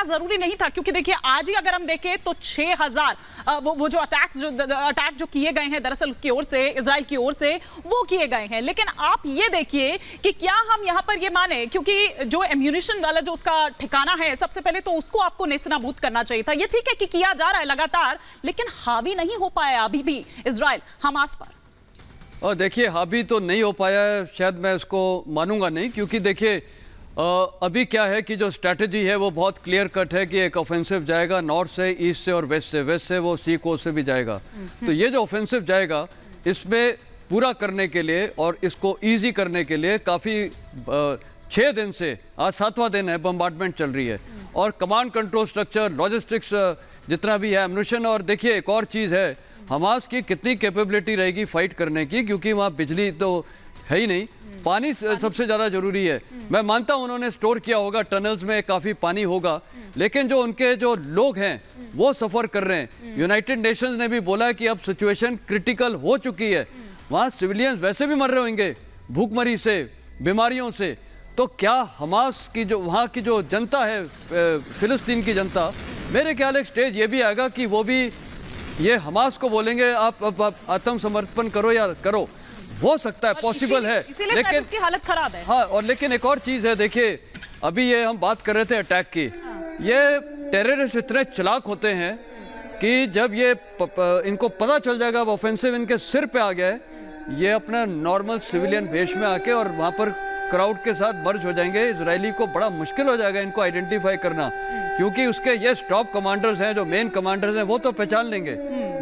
जरूरी नहीं था? क्योंकि देखिए आज ही अगर हम देखें तो 6000 वो जो अटैक जो किए गए हैं दरअसल उसकी ओर से, इजराइल की ओर से वो किए गए हैं। लेकिन आप ये देखिए कि क्या हम यहां पर ये माने, क्योंकि जो एम्यूनिशन वाला जो उसका ठिकाना है सबसे पहले तो उसको आपको नेस्तनाबूद करना चाहिए था। ये ठीक है कि किया जा रहा है लगातार, लेकिन हावी नहीं हो पाया अभी भी इजराइल हमास पर। और देखिए हावी तो नहीं हो पाया है, शायद मैं इसको मानूंगा नहीं, क्योंकि देखिए अभी क्या है कि जो स्ट्रैटेजी है वो बहुत क्लियर कट है कि एक ऑफेंसिव जाएगा नॉर्थ से, ईस्ट से और वेस्ट से वो सी कोस्ट से भी जाएगा। तो ये जो ऑफेंसिव जाएगा इसमें पूरा करने के लिए और इसको ईजी करने के लिए काफ़ी 6 दिन से आज 7वां दिन है बम्बार्डमेंट चल रही है, और कमांड कंट्रोल स्ट्रक्चर, लॉजिस्टिक्स जितना भी है, एम्यूनिशन। और देखिए एक और चीज़ है, हमास की कितनी कैपेबिलिटी रहेगी फाइट करने की, क्योंकि वहाँ बिजली तो है ही नहीं, पानी सबसे ज़्यादा ज़रूरी है। मैं मानता हूँ उन्होंने स्टोर किया होगा, टनल्स में काफ़ी पानी होगा, लेकिन जो उनके जो लोग हैं वो सफ़र कर रहे हैं। यूनाइटेड नेशंस ने भी बोला कि अब सिचुएशन क्रिटिकल हो चुकी है, वहाँ सिविलियंस वैसे भी मर रहे होंगे भूखमरी से, बीमारियों से। तो क्या हमास की जो वहाँ की जो जनता है, फिलिस्तीन की जनता, मेरे ख्याल एक स्टेज ये भी आएगा कि वो भी ये हमास को बोलेंगे आप आत्मसमर्पण करो या करो। हो सकता है, पॉसिबल है, लेकिन उसकी हालत खराब है। हाँ, और लेकिन एक और चीज़ है, देखिए अभी ये हम बात कर रहे थे अटैक की, ये टेररिस्ट इतने चालाक होते हैं कि जब ये इनको पता चल जाएगा अब ऑफेंसिव इनके सिर पे आ गया है, ये अपना नॉर्मल सिविलियन भेष में आके और वहाँ पर क्राउड के साथ मर्ज हो जाएंगे। इजरायली को बड़ा मुश्किल हो जाएगा इनको आइडेंटिफाई करना, क्योंकि उसके ये टॉप कमांडर्स हैं, जो मेन कमांडर्स हैं वो तो पहचान लेंगे,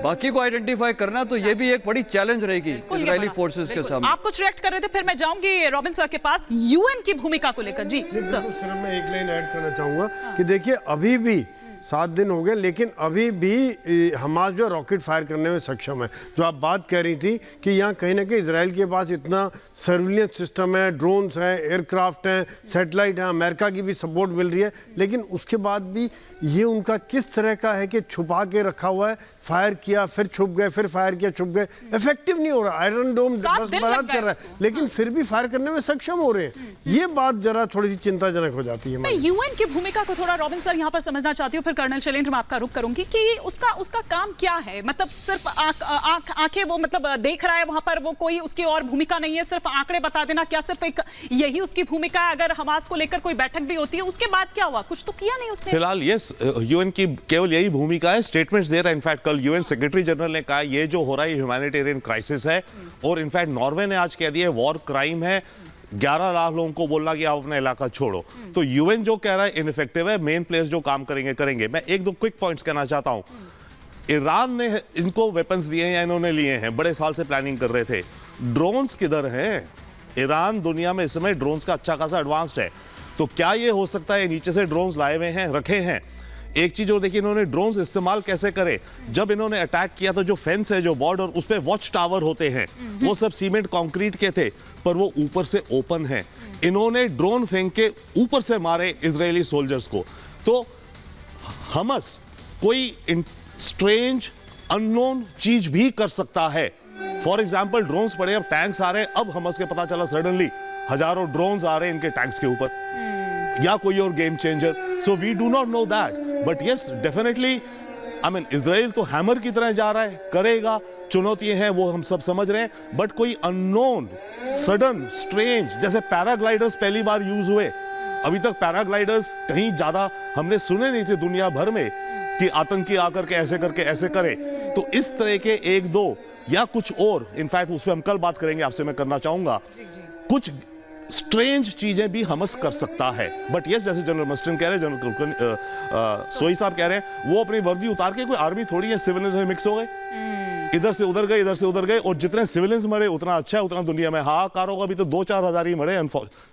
बाकी को आइडेंटिफाई करना तो ये भी एक बड़ी चैलेंज रहेगी इजरायली फोर्सेस के सामने। आप कुछ रिएक्ट कर रहे थे, फिर मैं जाऊंगी रॉबिन सर के पास यूएन की भूमिका को लेकर। जी सर, सिर्फ मैं एक लाइन ऐड करना चाहूंगा कि देखिए अभी भी 7 दिन हो गए, लेकिन अभी भी हमास जो रॉकेट फायर करने में सक्षम है। जो आप बात कह रही थी कि यहाँ कहीं ना कहीं इजराइल के पास इतना सर्विलेंस सिस्टम है, ड्रोन्स हैं, एयरक्राफ्ट हैं, सैटेलाइट हैं, अमेरिका की भी सपोर्ट मिल रही है, लेकिन उसके बाद भी ये उनका किस तरह का है कि छुपा के रखा हुआ है, फायर किया फिर छुप गए, फिर फायर किया छुप गए, इफेक्टिव नहीं हो रहा। आयरन डोम बर्बाद कर रहा है, लेकिन फिर भी फायर करने में सक्षम हो रहे हैं। ये बात जरा थोड़ी सी चिंताजनक हो जाती है। मैं यूएन की भूमिका को थोड़ा रॉबिन सर यहाँ पर समझना चाहती हूँ, फिर कर्नल शैलेंद्र मैं आपका रुख करूंगी कि उसका काम क्या है। मतलब सिर्फ आंखें वो मतलब देख रहा है वहां पर, वो कोई उसकी और भूमिका नहीं है, सिर्फ आंकड़े बता देना, क्या सिर्फ एक यही उसकी भूमिका है? अगर हमास को लेकर कोई बैठक भी होती है उसके बाद क्या हुआ? कुछ तो किया नहीं उसने फिलहाल। यस, यूएन की केवल यही भूमिका है, स्टेटमेंट्स दे रहा है। इनफैक्ट कल यूएन सेक्रेटरी जनरल ने कहा ये जो हो रहा है ह्यूमैनिटेरियन क्राइसिस है, और इनफैक्ट नॉर्वे ने आज कह दिया वॉर क्राइम है, 11 लाख लोगों को बोलना कि आप अपना इलाका छोड़ो। तो यूएन जो कह रहा है इनइफेक्टिव है, मेन प्लेयर्स जो काम करेंगे। मैं 1-2 क्विक पॉइंट्स कहना चाहता हूं। ईरान ने इनको वेपन्स दिए हैं या इन्होंने लिए हैं, बड़े साल से प्लानिंग कर रहे थे। ड्रोन्स किधर हैं? ईरान दुनिया में इस समय ड्रोन्स का अच्छा खासा एडवांस्ड है, तो क्या ये हो सकता है नीचे से ड्रोन्स लाए हुए हैं, रखे हैं? एक चीज और देखिए, इन्होंने ड्रोन्स इस्तेमाल कैसे करे। जब इन्होंने अटैक किया तो जो फेंस है, जो बॉर्डर, उस पे वॉच टावर होते हैं, वो सब सीमेंट कंक्रीट के थे, पर वो ऊपर से ओपन है। इन्होंने ड्रोन फेंक के ऊपर से मारे इजरायली सोल्जर्स को। तो हमस कोई स्ट्रेंज अननोन चीज भी कर सकता है। फॉर एग्जाम्पल ड्रोन्स पड़े, अब टैंक्स आ रहे हैं, अब हमस के पता चला सडनली हजारों ड्रोन्स आ रहे हैं इनके टैंक्स के ऊपर, या कोई और game changer. So we do not know that, but yes definitely I mean Israel तो हैमर की तरह जा रहा है, करेगा, चुनौतियां हैं वो हम सब समझ रहे हैं, बट कोई अननोन सडन स्ट्रेंज, जैसे पैराग्लाइडर्स पहली बार यूज हुए, अभी तक पैराग्लाइडर्स कहीं ज्यादा हमने सुने नहीं थे दुनिया भर में कि आतंकी आकर के ऐसे करके ऐसे करे। तो इस तरह के 1-2 या कुछ और, इनफैक्ट उस पर हम कल बात करेंगे, आपसे मैं करना चाहूंगा, कुछ स्ट्रेंज चीजें भी हमस कर सकता है। बट यस, जैसे जनरल मस्टन कह रहे हैं, जनरल सोई साहब कह रहे हैं, वो अपनी वर्दी उतार के, कोई आर्मी थोड़ी है, सिविलियंस में मिक्स हो गए, इधर से उधर गए, इधर से उधर गए, और जितने सिविलियंस मरे उतना अच्छा है, उतना दुनिया में हाहाकार होगा। अभी तो 2-4 हजार ही मरे,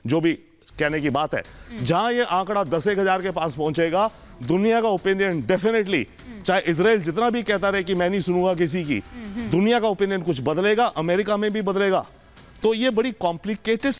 जो भी कहने की बात है। जहां ये आंकड़ा 10-1 हजार के पास पहुंचेगा, दुनिया का ओपिनियन डेफिनेटली, चाहे इजराइल जितना भी कहता रहे कि मैं नहीं सुनूंगा किसी की, दुनिया का ओपिनियन कुछ बदलेगा, अमेरिका में भी बदलेगा। तो ये बड़ी कॉम्प्लिकेटेड